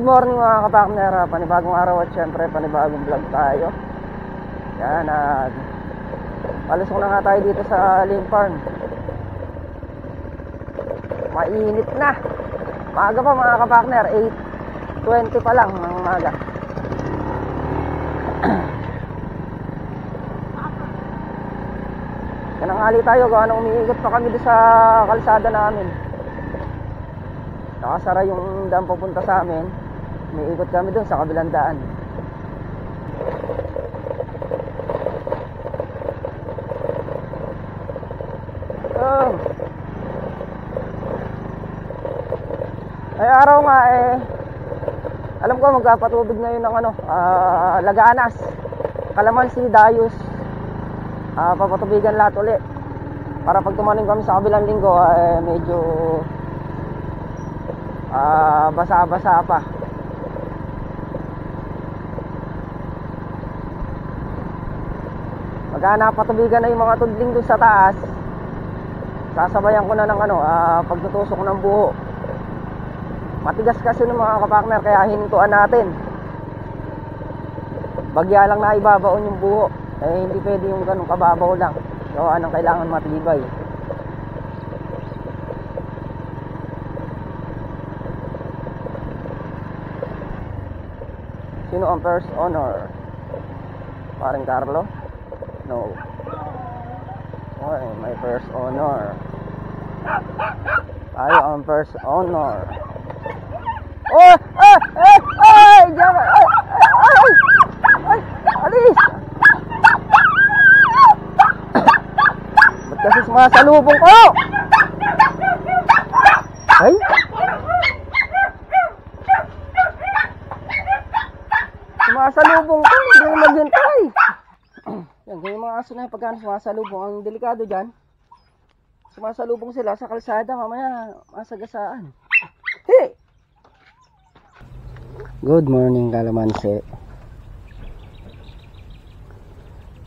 morning mga kapakner, panibagong araw at syempre panibagong vlog tayo. Yan, palusok na nga tayo dito sa Lynn Farm. Mainit na. Maaga pa mga kapakner, 8:20 pa lang ng umaga. Kananghali tayo, gawa nang umiikot pa kami doon sa kalsada namin. Nakasara yung daan papunta sa amin. Umiikot kami doon sa kabilang daan. Ay araw nga alam ko magpapatubig na yun ng Laganas, Calamansi, Dayus. Papatubigan lahat ulit para pag tumanim kami sa kabilang linggo medyo basa-basa pa. Pagka napatubigan na yung mga tudling doon sa taas, sasabayan ko na ng pagtutusok ng buho. Matigas kasi ng mga kapakner, kaya hinintuan natin. Bagya lang na ibabaon yung buho. Hindi pwede yung ganun kababaw lang. So anong kailangan matibay. Sino ang first honor? Parang Carlo? No. Okay, my first honor. Tayo ang first honor. Oh! Ay! Diyan! Ay! Alis! Ba't kasi sumasalubong ko? Ay! Sumasalubong ko, hindi mo maghintay. Yan, ganyan mga aso na yung pagkano sumasalubong. Ang delikado dyan, sumasalubong sila sa kalsada, mamaya masagasaan. Hey! Good morning, Calamansi.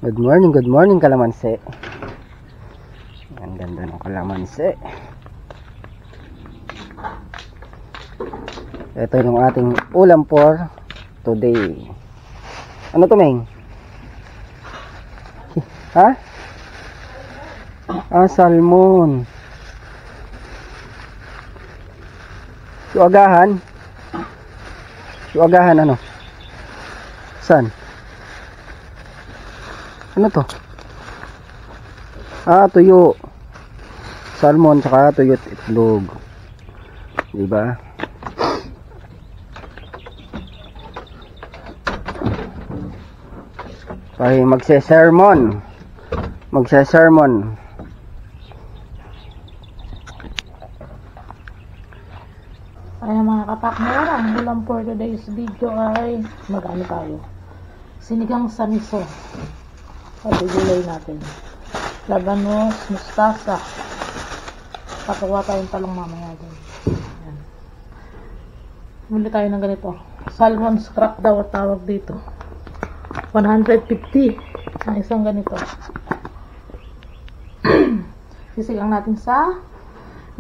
Good morning, Calamansi. Ang ganda ng Calamansi. Ito yung ating ulam for today. Ano to, Meng? Ha? Salmon. Yung agahan ano? Saan? Ano to? Tuyo. Salmon saka tuyo at itlog. Diba? Ay, magse-sermon. Ayan mga kapakner, ang ulam for today's video ay mag-ano tayo? Sinigang sa miso. Pagigulay natin. Labanos, mustasa. Patawa tayong talong mamaya din. Ayan. Muli tayo ng ganito. Salmon scrap daw at tawag dito. 150 ang isang ganito. Sisigang natin sa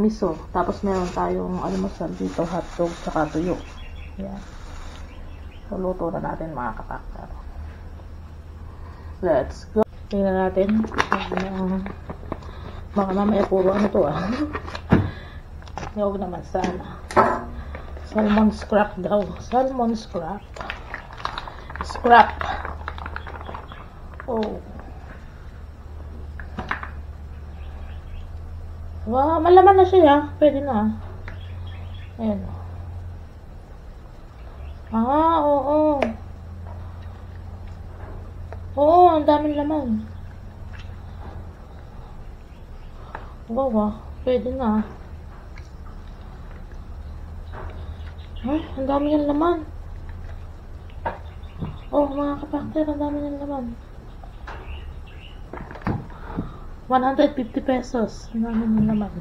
miso. Tapos meron tayong almusal dito, hotdog saka tuyo. Yan. So luto na natin mga kapakner. Let's go. Tingnan natin. Baka mamaya puro ano to Huwag naman sana. Salmon scrap daw. Salmon scrap. Scrap. Oh. Wow, malaman na siya. Pwede na. Ayan. Oo. Oo, ang daming laman. Wow, pwede na. Ay, ang dami ng laman. Oh, mga kapakter, ang dami ng laman. 150 pesos. Ang dami ng laman.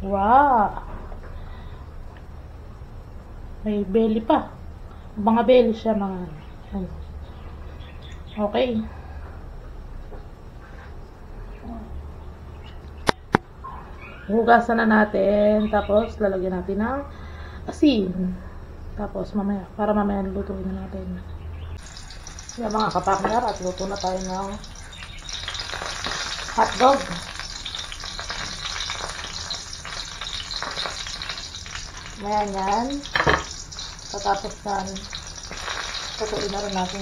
Wow! May belly pa. Mga belly siya, mga okay. Hugasan na natin. Tapos, lalagyan natin ng asin. Tapos mamaya, para mamaya lutuin na natin. Yan mga kapakner, at luto na tayo ng hotdog. Maya yan. Tapos yan, lutuin na rin natin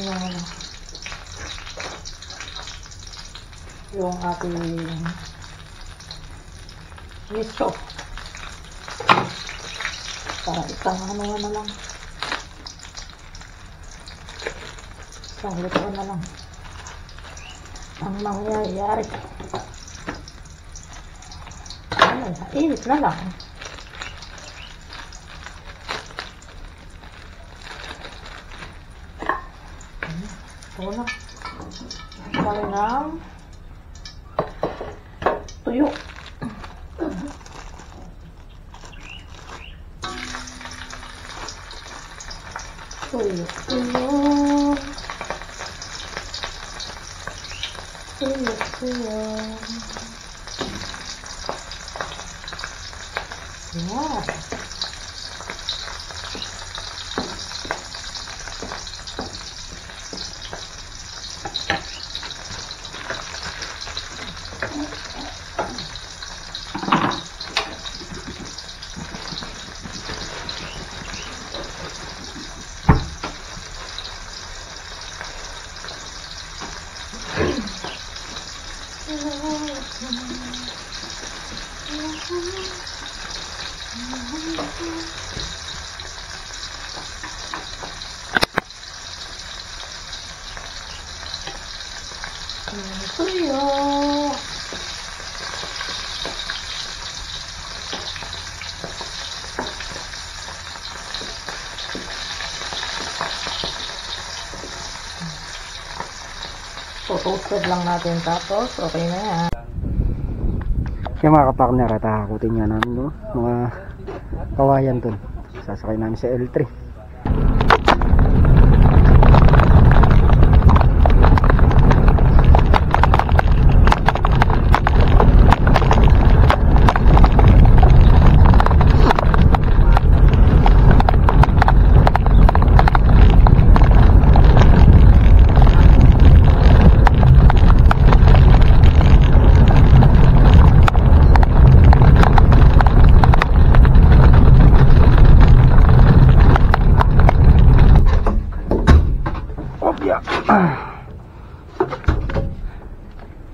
yung ating miso. Para isang na lang. Isang lutuan na lang ang mangyayari. Ayan, init na lang. Ito na. Kami ng tuyo. Tuyo. Yan. Tuyo. So, toasted lang natin, tapos okay na yan. Kaya mga kapakner, at hakutin nga namin no? Mga kawayan dun. Sasakay namin sa L3.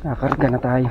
Nakarga na tayo.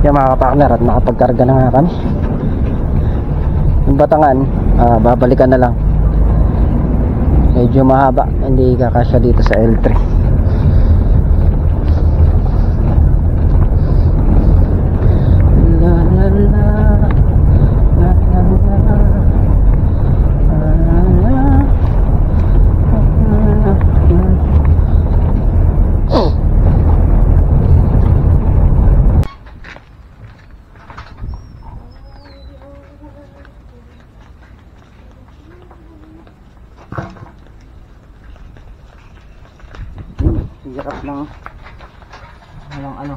Yung mga kapartner, at nakapagkarga na nga kami. Yung Batangan, babalikan na lang. Medyo mahaba, hindi kakasya dito sa L3. La la la, la la la, hirap ng walang ano.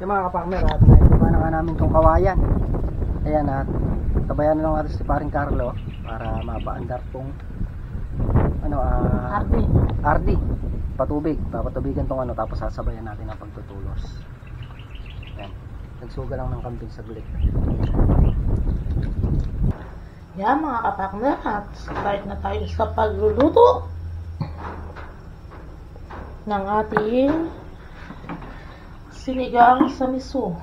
Yung mga kapartner, at naibaba na nga namin itong kawayan. Ayan, at tabayan na lang natin si paring Carlo para mapaandar tong ano, RD patubig, papatubigan tong ano, tapos sasabayan natin ang pagtutulos. Ayan, nagsuga lang ng kambing saglit. Yan mga kapartner, at start na tayo sa pagluluto ng ating sinigang sa miso.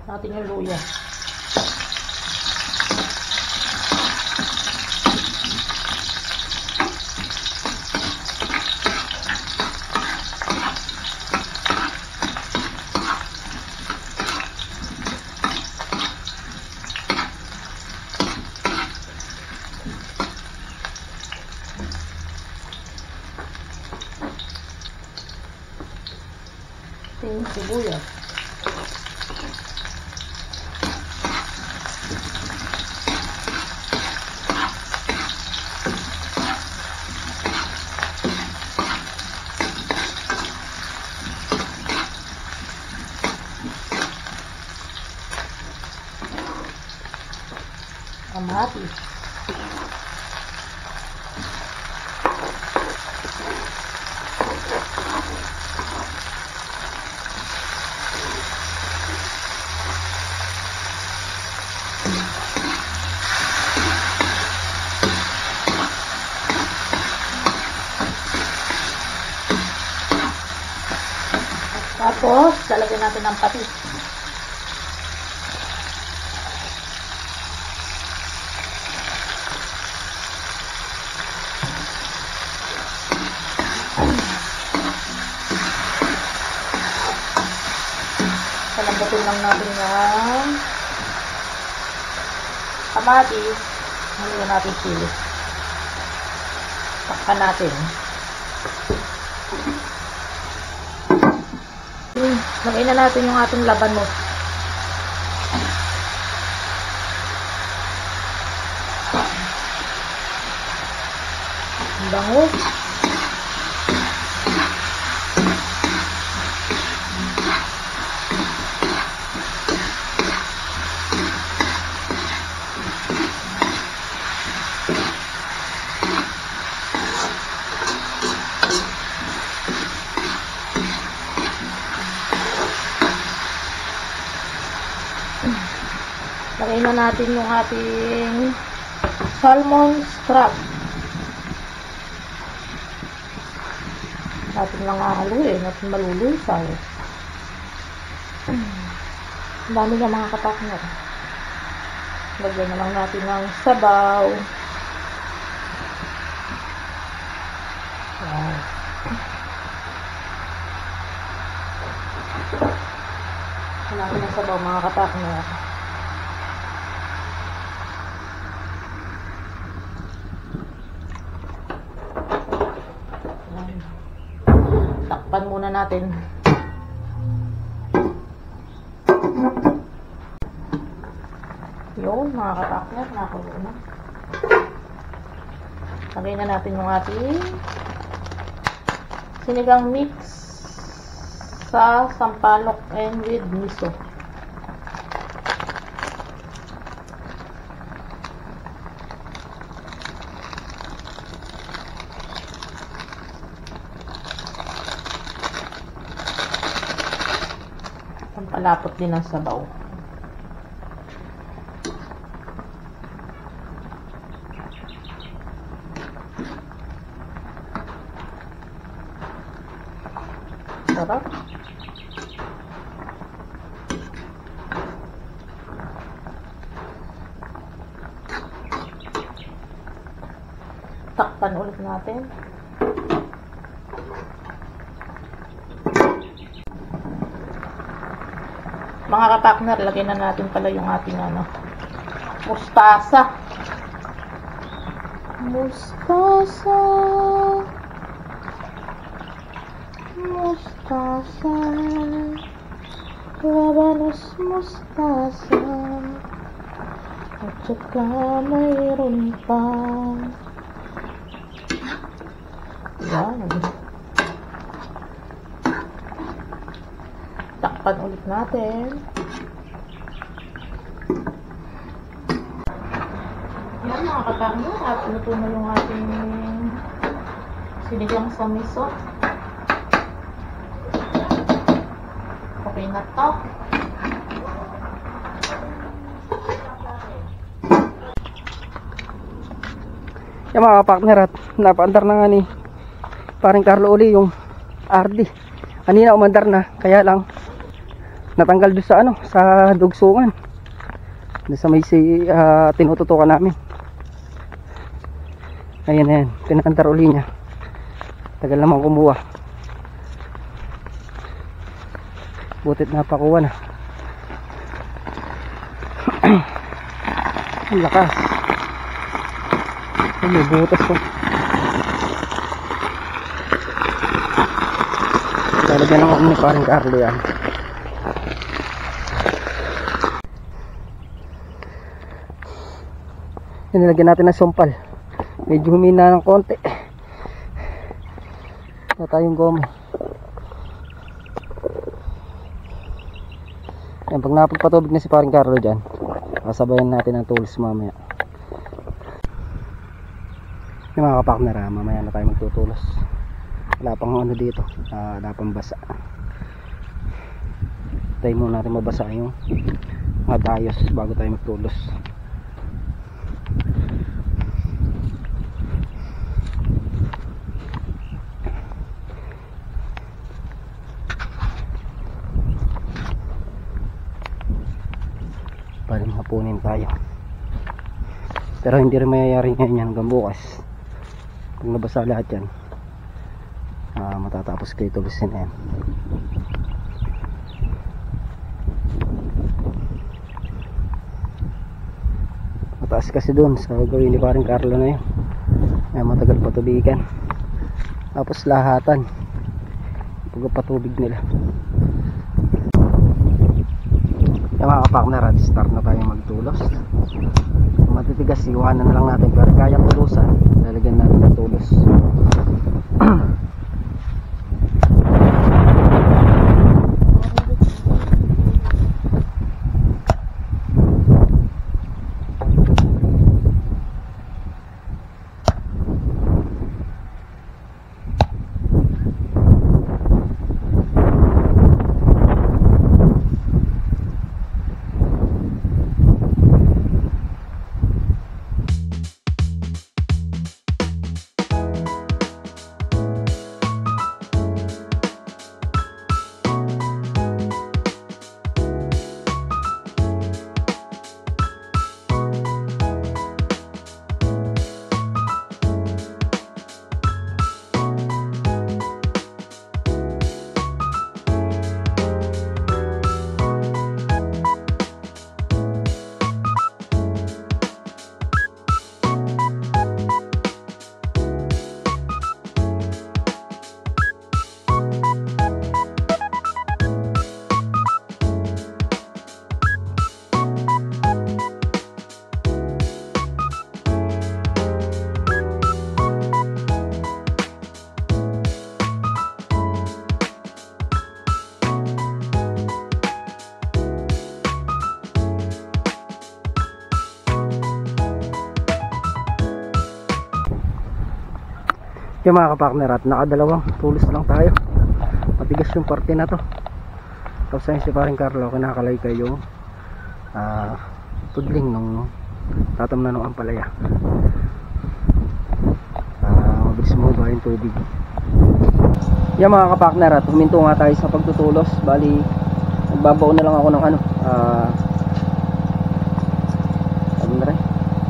Natin yung luya. Ting sibuyas. Kamatis. Tapos, lalagyan natin ng patis. Palambutin lang natin yung kamatis. Nalagyan natin sili. Takpan natin. Lagay na natin yung ating labanos. Ang bango. Lagay na natin yung ating salmon scrap. Natin lang hahaluin at malulusaw. Ang dami na mga kapartner. Lagyan na lang natin ng sabaw. natin ang sabaw mga kapartner. Takpan muna natin. Yun mga kapartner, nakulo na. Lagay na natin yung ating sinigang mix sa sampalok and with miso. Pampalapot din ang sabaw. Sarap. Takpan ulit natin. Mga kapartner, lagyan na natin pala yung ating mustasa. Mustasa. Mustasa. Labanos mustasa. At saka mayroon pa. Yan. Takpan ulit natin. Yan mga kapartner, at luto na yung ating sinigang sa miso. Okay na to. Yan mga kapartner, at napaandar na nga ni paring Carlo uli yung RD. Kanina umandar na, kaya lang natanggal doon sa sa dugsungan. Doon sa may tinututukan namin. Ayan na yan, pinakandar uli niya. Tagal naman kumuha. Butit napakuha na. Ang lakas. Ay, may butas ko. Lalagyan lang ako ni paring Carlo yan. Nilagyan natin ng sumpal. Medyo humina ng konti. Wala tayong goma. Yan, pag napagpatubig na si paring Carlo dyan, kasabayan natin ang tools mamaya. Yung mga kapartner, mamaya na tayo magtutulos. Wala pang dito, wala pang basa. Tayo muna natin mabasa yung mga dayos bago tayo magtulos. Para mapunin tayo. Pero hindi rin mayayari ngayon yan hanggang bukas. Pag nabasa lahat yan, matatapos kayo tulisin yan. Mataas kasi dun sa gawin ni paring Carlo na yun. Matagal patubigan. Tapos lahatan pagpatubig nila. Yung mga kapartner, start na tayo magtulos. Matitigas, iwanan na lang natin, pero kaya tulusan, lalagyan natin ng tulos. Yung mga kapartner, at nakadalawang tulos lang tayo. Matigas yung parte na to. Tapos ayun si paring Carlo, kinakalay kayo pudling nung tatam na nung ampalaya. Mabilis mo ba yung tubig. Yan mga kapartner, at huminto nga tayo sa pagtutulos. Bali nagbabaw na lang ako ng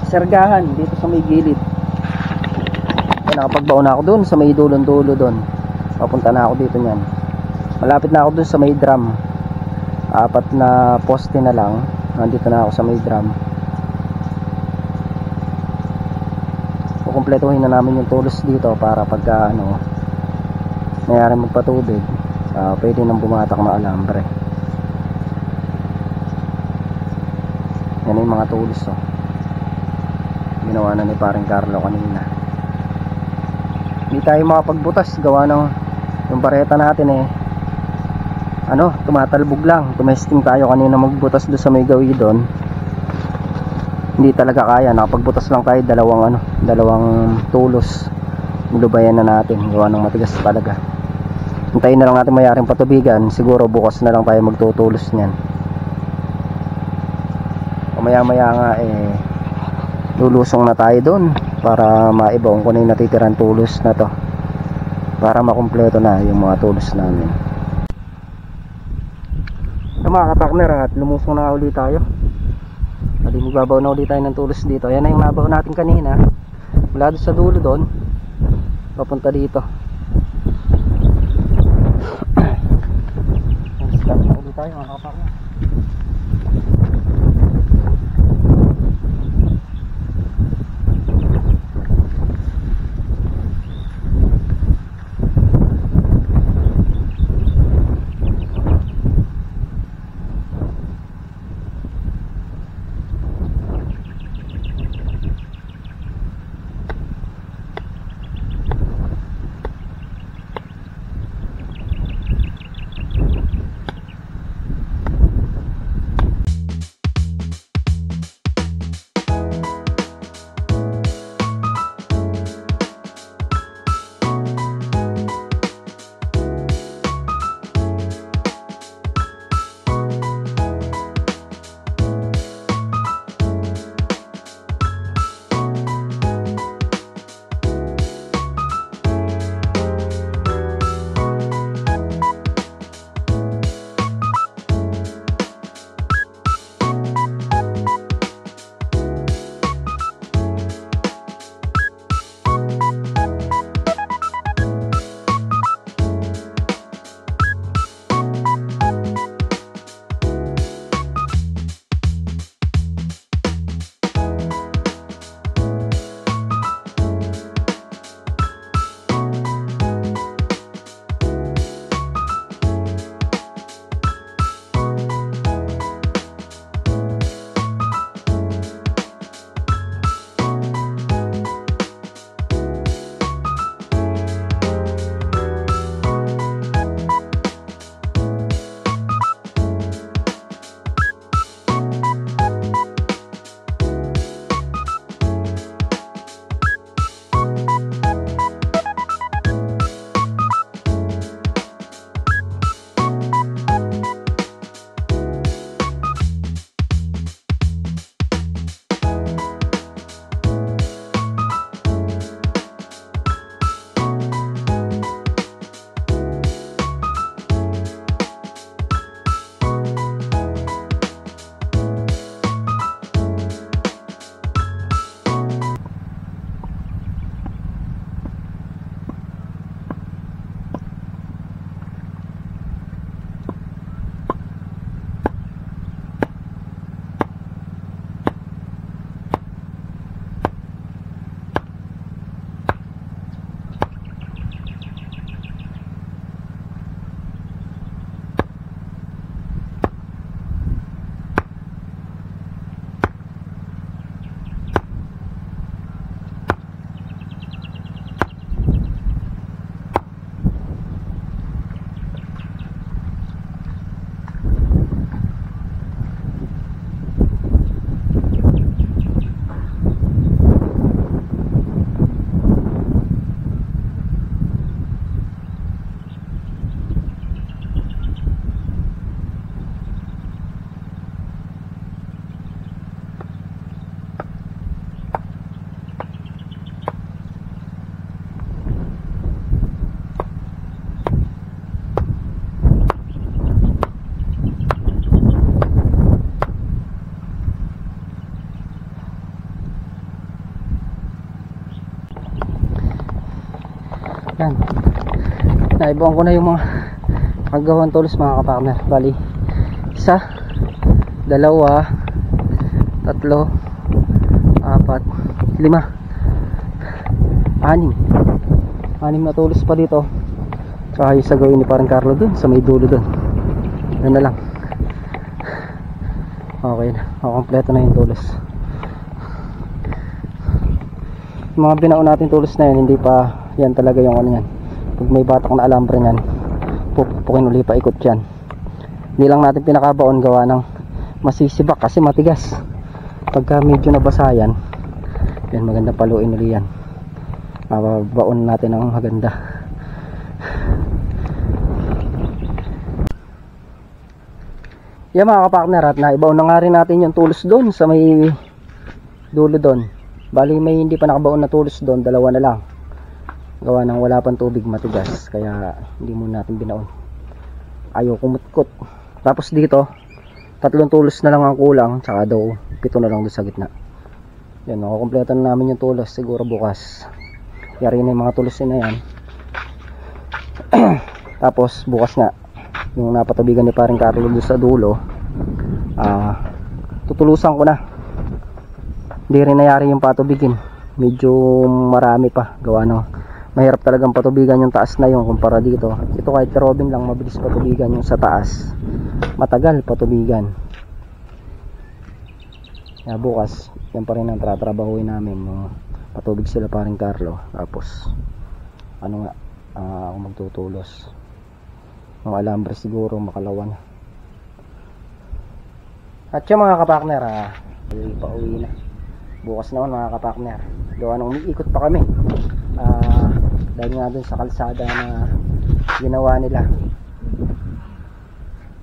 sergahan dito sa may gilid. Nakapagbaon na ako dun sa may dulon-dulo dun. Papunta na ako dito niyan. Malapit na ako dun sa may drum. 4 na poste na lang. Nandito na ako sa may drum. Kukumpletuhin na namin yung tulos dito para pagka mayari magpatubig, pwede nang bumatak na alambre. Yan yung mga tulos ginawa na ni paring Carlo kanina. Hindi tayo makapagbutas gawa ng yung bareta natin tumatalbog lang. Tumesting tayo kanina magbutas doon sa may gawi doon. Hindi talaga kaya. Nakapagbutas lang tayo dalawang tulos. Nilubayan na natin gawa ng matigas talaga. Hintayin na lang natin mayaring patubigan. Siguro bukas na lang tayo magtutulos niyan. Maya maya nga lulusong na tayo doon para maibaon ko na yung natitirang tulos na to para makumpleto na yung mga tulos namin. So mga kapartner, at lumusong na ulit tayo. At magbabaw na ulit tayo ng tulos dito. Ayan na yung nabaw natin kanina mula doon sa dulo doon papunta dito. Start na ulit tayo mga kapartner. Yan. Naibuan ko na yung mga kagawang tulos mga kapartner. Bali, 1, 2, 3, 4, 5, 6 na tulos pa dito. Tsaka yung sa gawin ni parang Carlo dun sa may dulo dun. Yan na lang. Okay na, kompleto na yung tulos. Yung mga binaon natin tulos na yun, hindi pa yan talaga yung ano yan. Pag may batak na alambre yan, pupukin uli pa ikot yan. Hindi lang natin pinakabaon gawa ng masisibak kasi matigas. Pagka medyo nabasa yan, yan maganda paluin uli yan. Baon natin ng maganda. Yan mga kapartner, at naibaon na nga rin natin yung tulos doon sa may dulo doon. Bali may hindi pa nakabaon na tulos doon, 2 na lang. Gawa ng wala pang tubig, matigas, kaya hindi muna natin binaon. Ayaw kumutkot. Tapos dito 3 tulos na lang ang kulang, tsaka daw 7 na lang doon sa gitna. Yan, makukumpleto na namin yung tulos siguro bukas. Yari na yung mga tulos na yan. Tapos bukas nga yung napatubigan ni paring Carlo doon sa dulo, tutulusan ko na. Hindi rin nayari yung patubigin, medyo marami pa gawa no, mahirap talagang patubigan yung taas na yung kumpara dito. Ito kahit Robin lang mabilis patubigan, yung sa taas matagal patubigan. Kaya bukas yan pa rin ang tratrabahuin namin, yung patubig sila paring Carlo. Tapos ano nga, ako magtutulos mga alambre siguro makalawan. At yung mga kapartner, pauwi na bukas naman mga kapartner. Gawa nang umiikot pa kami dahil nga dun sa kalsada na ginawa nila,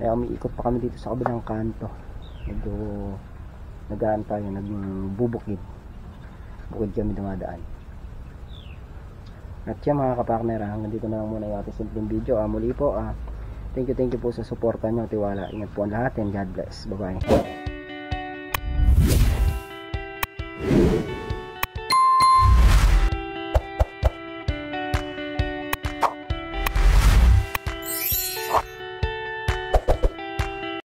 kaya umiikot pa kami dito sa kabilang kanto. Medyo nagaan tayo, nagbubukid kami dumadaan. At yan mga kapartner, hanggang dito na lang muna yung ating simpleng video. Muli po, thank you po sa suporta nyo, tiwala. Ingat po ang lahat and God bless. Bye bye.